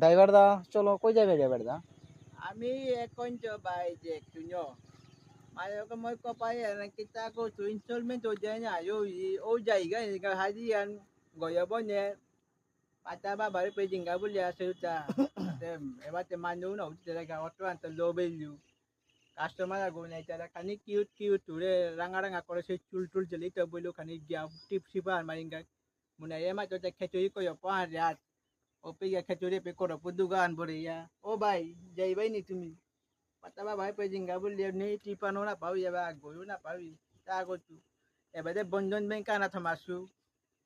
Driver দা চলো কই যাবে ড্রাইভার দা? আমি এখন coba je tunyo. Mayo ko mo ko pa yan kita ko to installment to dyan yo o jai ga ni ga hadian goyo bonye pata ba bari pe jinga bulya suta. Tem eba te manu no tira ga otro anta lo belu. Customer go na tira kani cute ture ranga ranga kore se chul jeli to bolu kani gya tip siba maringa. Muna ema to te khetui ko yo pa ya. Ope ya kheturi pe ko pudugan boriya. O bhai jai bhai ni tumi. Pataba bhai pe jinga bulya ni tipano na pau ya ba goyo na pau. Ta go tu. Ebade bonjon bank na thamasu.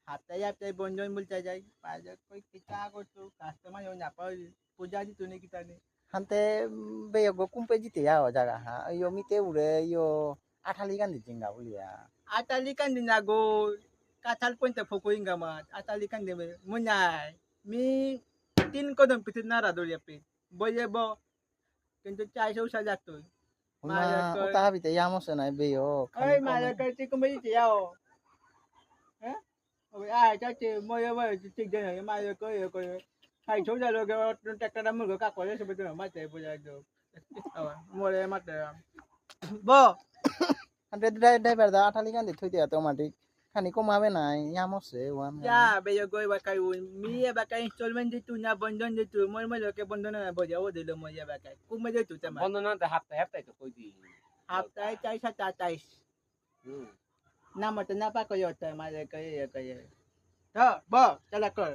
Haptai bonjon multa jai. Paja koi kita go tu customer yo na pau. Puja di tuni kita ni. হান্তে বেয় গো কুম্পে জিতে যাও জায়গা হ্যাঁ ইয়ো মিতে উড়ে ইয়ো আঠালি গান্ধী জিঙ্গা বলিয়া Atali kan din nago katal pun te fokuin gamat. Atali kan din munyai. Mi tin ko dong pitin na rado ya pe. Boye bo. কিন্তু চাইছেও সাজা তুই মায়া কই ওটা হাবিতে ইয়ামছে নাই বেয় ওই মায়া কই তুই কমে দিতে যাও হ্যাঁ ওই আয় চাচি ময়া ময়া ঠিক দেন মায়া কই কই খাই ছোট জালো গে একটা দাম গো কা করে সবে তো মাতে বুঝা দো মোরে মাতে ব হান্তে ড্রাইভার দা আঠালি গান্ধী থই দিয়া অটোমেটিক খানি কমাবে নাই ইয়ামছে one ya beyo goi bakai mi ya bakai installment ditu na bondon ditu mo mo lo ke bondon na boja o dilo mo ya bakai ku me ditu tema বন্ধ না হাপ্তায় তো কই দি haptai chai sa tatai na mo na pa ko yo ta ma le kay ha bo chala ko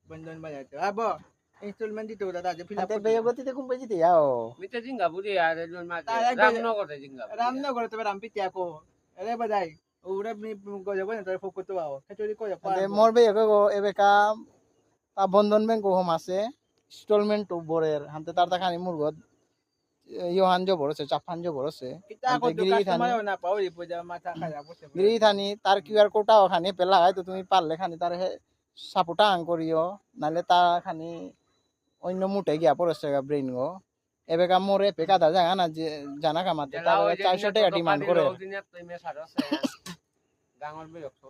bondon ba ya ha bo installment dito da je pila হান্তে বেয় গতিতে কুম্পে জিতে যাও মিতে জিঙ্গা বুড়ি আর মা Tayo, রামনগরে জিঙ্গা ramnogor to rampiti ako ere badai ura mi go ya bueno to foco to ao kachori ko ya হান্তে মোর বেয় গো এবেকা তা বন্ধন bank home আছে instalment তো বরের হান্তে তার তা খানি মুরগত ইয়োহান জো বড়ছে চাপান জো বড়ছে kita ko to customer na pa uri puja mata kaya po se Giri Thani তার QR কোডটা ওখানে পেলা হয় তো তুমি পারলে খানি তার সাপোর্টা আং করিও নালে তা খানি অন্য মুটে গিয়া পড়ছে ব্রেইন গো এবেকা মোরে পেকাদা জাগা না যে জানা কামাতে তার 400 টাকা ডিমান্ড করে গাঙর বেরক্ত